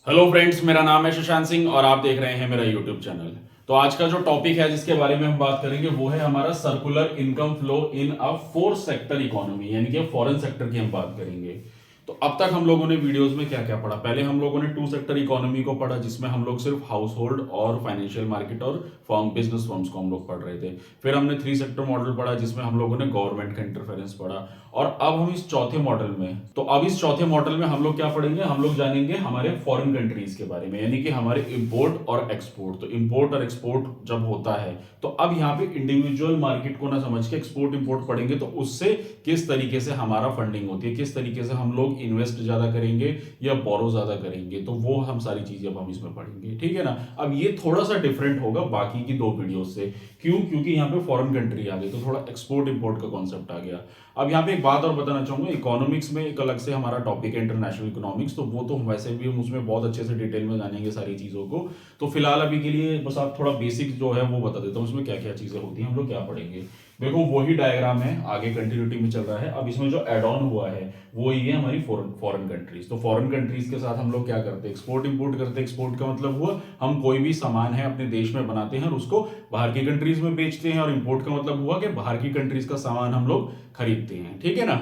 Hello friends, मेरा नाम है शशांक सिंह और आप देख रहे हैं मेरा यूट्यूब चैनल। तो आज का जो टॉपिक है जिसके बारे में हम बात करेंगे वो है हमारा circular income flow in a fourth sector economy, यानी कि फॉरेन सेक्टर की हम बात करेंगे। तो अब तक हम लोगों ने वीडियोस में क्या क्या पढ़ा? पहले हम लोगों ने टू सेक्टर इकोनॉमी को पढ़ा, जिसमें हम लोग सिर्फ हाउस होल्ड और फाइनेंशियल मार्केट और फर्म बिजनेस फर्म्स को हम लोग पढ़ रहे थे। फिर हमने थ्री सेक्टर मॉडल पढ़ा, जिसमें हम लोगों ने गवर्नमेंट का इंटरफेरेंस पढ़ा। और अब हम इस चौथे मॉडल में, तो अब इस चौथे मॉडल में हम लोग क्या पढ़ेंगे? हम लोग जानेंगे हमारे फॉरेन कंट्रीज के बारे में, यानी कि हमारे इंपोर्ट और एक्सपोर्ट। तो इंपोर्ट और एक्सपोर्ट जब होता है तो अब यहाँ पे इंडिविजुअल मार्केट को ना समझ के एक्सपोर्ट इंपोर्ट पढ़ेंगे, तो उससे किस तरीके से हमारा फंडिंग होती है, किस तरीके से हम लोग इन्वेस्ट ज्यादा करेंगे या बोरो ज्यादा करेंगे, तो वो हम सारी चीजें अब हम इसमें पढ़ेंगे। ठीक है ना? अब ये थोड़ा सा डिफरेंट होगा बाकी की दो वीडियो से। क्यों? क्योंकि यहाँ पे फॉरेन कंट्री आ गई तो थोड़ा एक्सपोर्ट इंपोर्ट का कॉन्सेप्ट आ गया। अब यहाँ पे एक बात और बताना चाहूंगा, इकोनॉमिक्स में एक अलग से हमारा टॉपिक है इंटरनेशनल इकोनॉमिक्स, तो वो तो वैसे भी हम उसमें बहुत अच्छे से डिटेल में जानेंगे सारी चीज़ों को। तो फिलहाल अभी के लिए बस आप थोड़ा बेसिक जो है वो बता देता हूँ, उसमें क्या क्या चीज़ें होती हैं, हम लोग क्या पढ़ेंगे। देखो वही डायग्राम है, आगे कंटिन्यूटी में चल रहा है। अब इसमें जो एड ऑन हुआ है वो ये है हमारी फॉरेन कंट्रीज। तो फॉरेन कंट्रीज के साथ हम लोग क्या करते हैं? एक्सपोर्ट इंपोर्ट करते हैं। एक्सपोर्ट का मतलब हुआ हम कोई भी सामान है अपने देश में बनाते हैं और उसको बाहर की कंट्रीज में बेचते हैं, और इंपोर्ट का मतलब हुआ कि बाहर की कंट्रीज का सामान हम लोग खरीदते हैं। ठीक है ना?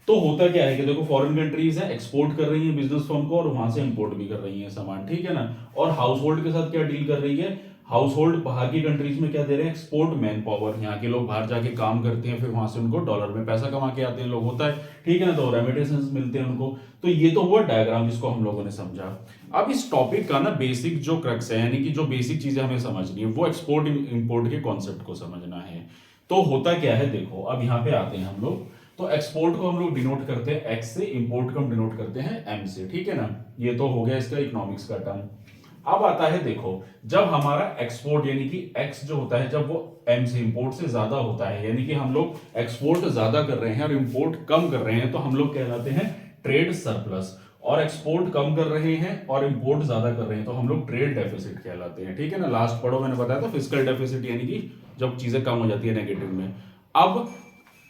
तो होता क्या है कि देखो फॉरेन कंट्रीज है, एक्सपोर्ट कर रही है बिजनेस फर्म को और वहां से इंपोर्ट भी कर रही है सामान। ठीक है ना? और हाउस होल्ड के साथ क्या डील कर रही है? हाउस होल्ड बाहर की कंट्रीज में क्या दे रहे हैं? Export man power. यहाँ के लोग बाहर जाके काम करते हैं, फिर वहां से उनको डॉलर में पैसा कमा के आते हैं लोग, होता है। ठीक है ना? तो रेमिटेंसेस मिलते हैं उनको। तो ये तो हुआ डायग्राम जिसको हम लोगों ने समझा। अब इस टॉपिक का ना बेसिक जो क्रक्स है, यानी कि जो बेसिक चीजें हमें समझनी है, वो एक्सपोर्ट इंपोर्ट के कॉन्सेप्ट को समझना है। तो होता क्या है देखो, अब यहाँ पे आते हैं हम लोग। तो एक्सपोर्ट को हम लोग डिनोट करते हैं एक्स से, इंपोर्ट को हम डिनोट करते हैं एम से। ठीक है ना? ये तो हो गया इसका इकोनॉमिक्स का टर्म। अब आता है देखो, जब हमारा एक्सपोर्ट यानी कि एक्स जो होता है, जब वो एम से इंपोर्ट से ज्यादा होता है, यानी कि हम लोग एक्सपोर्ट ज्यादा कर रहे हैं और इंपोर्ट कम कर रहे हैं, तो हम लोग कहलाते हैं ट्रेड सरप्लस। और एक्सपोर्ट कम कर रहे हैं और इंपोर्ट ज्यादा कर रहे हैं तो हम लोग ट्रेड डेफिसिट कहलाते हैं। ठीक है ना? लास्ट पढ़ो मैंने बताया था फिजिकल डेफिसिट, यानी कि जब चीजें कम हो जाती है नेगेटिव में। अब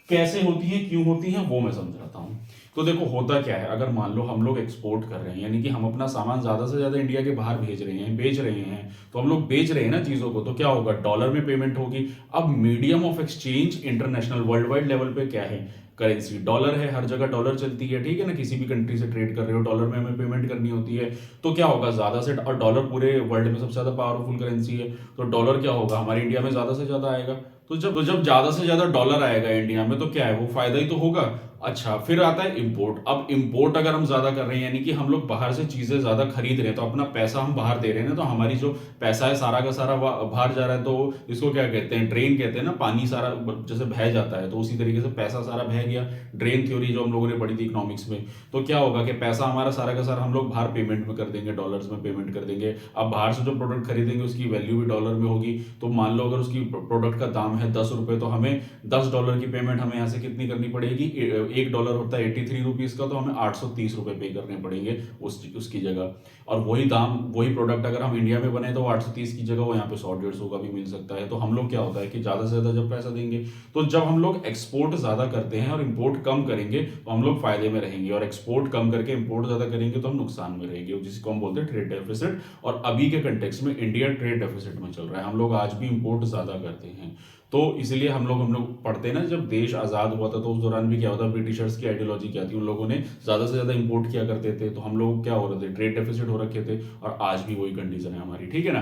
कैसे होती है, क्यों होती है, वो मैं समझाता हूँ। तो देखो होता क्या है, अगर मान लो हम लोग एक्सपोर्ट कर रहे हैं, यानी कि हम अपना सामान ज्यादा से ज्यादा इंडिया के बाहर भेज रहे हैं, बेच रहे हैं, तो हम लोग बेच रहे हैं ना चीजों को, तो क्या होगा? डॉलर में पेमेंट होगी। अब medium of exchange international world wide level पे क्या है? करेंसी डॉलर है, हर जगह डॉलर चलती है। ठीक है ना? किसी भी कंट्री से ट्रेड कर रहे हो, डॉलर में हमें पेमेंट करनी होती है। तो क्या होगा? ज्यादा से, और डॉलर पूरे वर्ल्ड में सबसे ज्यादा पावरफुल करेंसी है, तो डॉलर क्या होगा? हमारे इंडिया में ज्यादा से ज्यादा आएगा। तो जब ज्यादा से ज्यादा डॉलर आएगा इंडिया में, तो क्या है? वो फायदा ही तो होगा। अच्छा, फिर आता है इंपोर्ट। अब इंपोर्ट अगर हम ज्यादा कर रहे हैं, यानी कि हम लोग बाहर से चीजें ज्यादा खरीद रहे हैं, तो अपना पैसा हम बाहर दे रहे हैं ना, तो हमारी जो पैसा है सारा का सारा बाहर जा रहा है, तो इसको क्या कहते हैं? ड्रेन कहते हैं ना, पानी सारा जैसे बह जाता है, तो उसी तरीके से पैसा सारा बह गया। ड्रेन थ्योरी जो हम लोगों ने पढ़ी थी इकोनॉमिक्स में। तो क्या होगा कि पैसा हमारा सारा का सारा हम लोग बाहर पेमेंट में कर देंगे, डॉलर्स में पेमेंट कर देंगे। अब बाहर से जो प्रोडक्ट खरीदेंगे उसकी वैल्यू भी डॉलर में होगी। तो मान लो अगर उसकी प्रोडक्ट का दाम है 10 रुपए, तो हमें $10 की पेमेंट हमें यहाँ से कितनी करनी पड़ेगी? $1 होता है 83 रुपीज का, तो हमें 830 रुपए पे करने पड़ेंगे उसकी जगह। और वही दाम, वही प्रोडक्ट अगर हम इंडिया में बने तो 830 की जगह वो यहाँ पे 100-150 का भी मिल सकता है। तो हम लोग क्या होता है कि ज्यादा से ज्यादा जब पैसा देंगे, तो जब हम लोग एक्सपोर्ट ज्यादा करते हैं और इंपोर्ट कम करेंगे तो हम लोग फायदे में रहेंगे, और एक्सपोर्ट कम करके इंपोर्ट ज्यादा करेंगे तो हम नुकसान में रहेंगे, जिसको हम बोलते हैं ट्रेड डेफिसिट। और अभी के कंटेक्स्ट में इंडिया ट्रेड डेफिसिट में चल रहा है, हम लोग आज भी इंपोर्ट ज्यादा करते हैं। तो इसलिए हम लोग पढ़ते हैं ना, जब देश आजाद हुआ था तो उस दौरान भी क्या होता, ब्रिटिशर्स की आइडियोलॉजी क्या थी, उन लोगों ने ज्यादा से ज्यादा इंपोर्ट किया करते थे, तो हम लोग क्या हो रहे थे? ट्रेड डेफिसिट हो रखे थे। और आज भी वही कंडीशन है हमारी। ठीक है ना?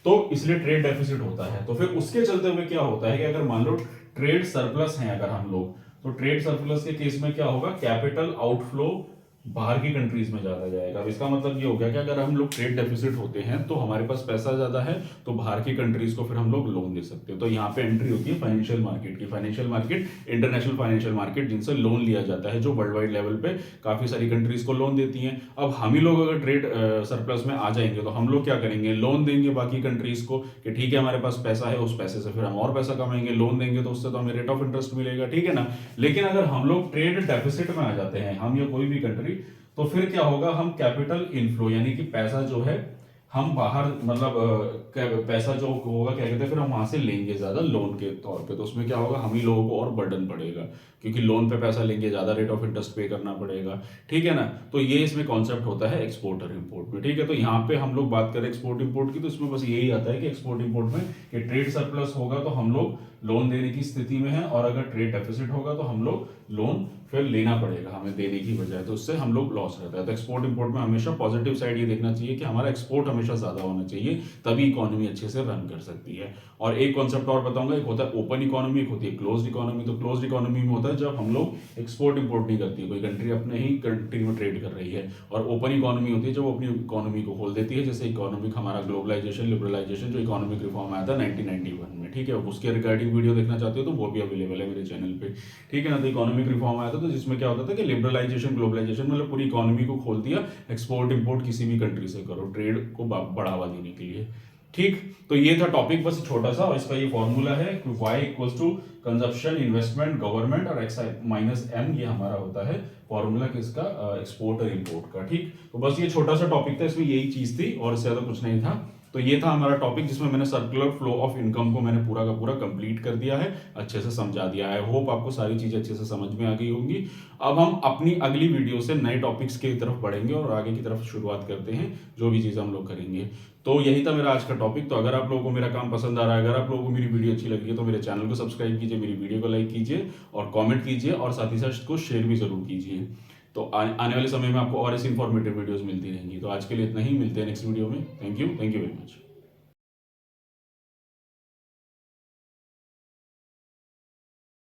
तो इसलिए ट्रेड डेफिसिट होता है। तो फिर उसके चलते हुए क्या होता है कि अगर मान लो ट्रेड सरप्लस है अगर हम लोग, तो ट्रेड सरप्लस के केस में क्या होगा? कैपिटल आउटफ्लो बाहर की कंट्रीज में ज्यादा जाएगा। अब इसका मतलब ये हो गया कि अगर हम लोग ट्रेड डेफिसिट होते हैं तो हमारे पास पैसा ज्यादा है, तो बाहर की कंट्रीज को फिर हम लोग लोन दे सकते हैं। तो यहाँ पे एंट्री होती है फाइनेंशियल मार्केट की। Financial market, international financial market, जिनसे लोन लिया जाता है, जो वर्ल्ड वाइड लेवल पे काफी सारी कंट्रीज को लोन देती हैं। अब हम ही लोग अगर ट्रेड सरप्लस में आ जाएंगे तो हम लोग क्या करेंगे? लोन देंगे बाकी कंट्रीज को कि ठीक है हमारे पास पैसा है, उस पैसे से फिर हम और पैसा कमाएंगे। लोन देंगे तो उससे तो हमें रेट ऑफ इंटरेस्ट मिलेगा। ठीक है ना? लेकिन अगर हम लोग ट्रेड डेफिसिट में आ जाते हैं, हम या कोई भी कंट्री, तो फिर क्या होगा? हम कैपिटल इनफ्लो, यानी कि पैसा जो है हम बाहर मतलब पैसा जो होगा क्या कहते हैं फिर हम वहां से लेंगे ज्यादा लोन के तौर पे, तो उसमें क्या होगा, हम ही लोगों को और बर्डन पड़ेगा, क्योंकि लोन पे पैसा लेंगे ज्यादा रेट ऑफ इंटरेस्ट पे करना पड़ेगा। ठीक है ना। तो ये इसमें कॉन्सेप्ट होता है एक्सपोर्ट और इम्पोर्ट में। ठीक है, तो यहाँ पे हम लोग बात करें एक्सपोर्ट इम्पोर्ट की, तो इसमें बस यही आता है कि एक्सपोर्ट इम्पोर्ट में कि ट्रेड सरप्लस होगा तो हम लोग लोन देने की स्थिति में है, और अगर ट्रेड डेफिसिट होगा तो हम लोग लोन फिर लेना पड़ेगा हमें देने की बजाय, तो उससे हम लोग लॉस रहता है। तो एक्सपोर्ट इंपोर्ट में हमेशा पॉजिटिव साइड ये देखना चाहिए कि हमारा एक्सपोर्ट हमेशा ज्यादा होना चाहिए, तभी इकोनॉमी अच्छे से रन कर सकती है। और एक कॉन्सेप्ट और बताऊंगा, एक होता है ओपन इकोनॉमी, एक होती है क्लोज्ड इकोनॉमी। तो क्लोज्ड इकोनॉमी में होता है जब हम लोग एक्सपोर्ट इंपोर्ट नहीं करती है, कोई कंट्री अपने ही कंट्री में ट्रेड कर रही है, और ओपन इकोनॉमी होती है जब वो अपनी इकोनॉमी को खोल देती है, जैसे इकोनॉमिक हमारा ग्लोबलाइजेशन लिबरलाइजेशन जो इकोनॉमिक रिफॉर्म आया था 1991 में। ठीक है, उसके रिगार्डिंग वीडियो देखना चाहते हो तो वो भी अवेलेबल है मेरे चैनल पे। ठीक है ना। तो इकोनॉमिक रिफॉर्म आया था तो जिसमें क्या होता था कि लिबरलाइजेशन ग्लोबलाइजेशन मतलब पूरी इकोनॉमी को खोल दिया, एक्सपोर्ट इंपोर्ट किसी भी कंट्री से करो ट्रेड को बढ़ावा देने के लिए। ठीक, तो ये था टॉपिक बस छोटा सा, और इसका ये फॉर्मूला है कि y equals to consumption investment government और x माइनस m, ये हमारा होता है फॉर्मूला किसका, एक्सपोर्ट और इंपोर्ट का। ठीक, तो बस ये छोटा सा टॉपिक था, इसमें यही चीज थी और इससे ज्यादा कुछ नहीं था। तो ये था हमारा टॉपिक जिसमें मैंने सर्कुलर फ्लो ऑफ इनकम को मैंने पूरा का पूरा कंप्लीट कर दिया है, अच्छे से समझा दिया है। होप आपको सारी चीजें अच्छे से समझ में आ गई होंगी। अब हम अपनी अगली वीडियो से नए टॉपिक्स की तरफ बढ़ेंगे और आगे की तरफ शुरुआत करते हैं, जो भी चीज़ हम लोग करेंगे। तो यही था मेरा आज का टॉपिक। तो अगर आप लोगों को मेरा काम पसंद आ रहा है, अगर आप लोगों को मेरी वीडियो अच्छी लगी है, तो मेरे चैनल को सब्सक्राइब कीजिए, मेरी वीडियो को लाइक कीजिए और कमेंट कीजिए, और साथ ही साथ इसको शेयर भी जरूर कीजिए। तो आने वाले समय में आपको और ऐसी इंफॉर्मेटिव वीडियोस मिलती रहेंगी। तो आज के लिए इतना ही, मिलते हैं नेक्स्ट वीडियो में। Thank you very much.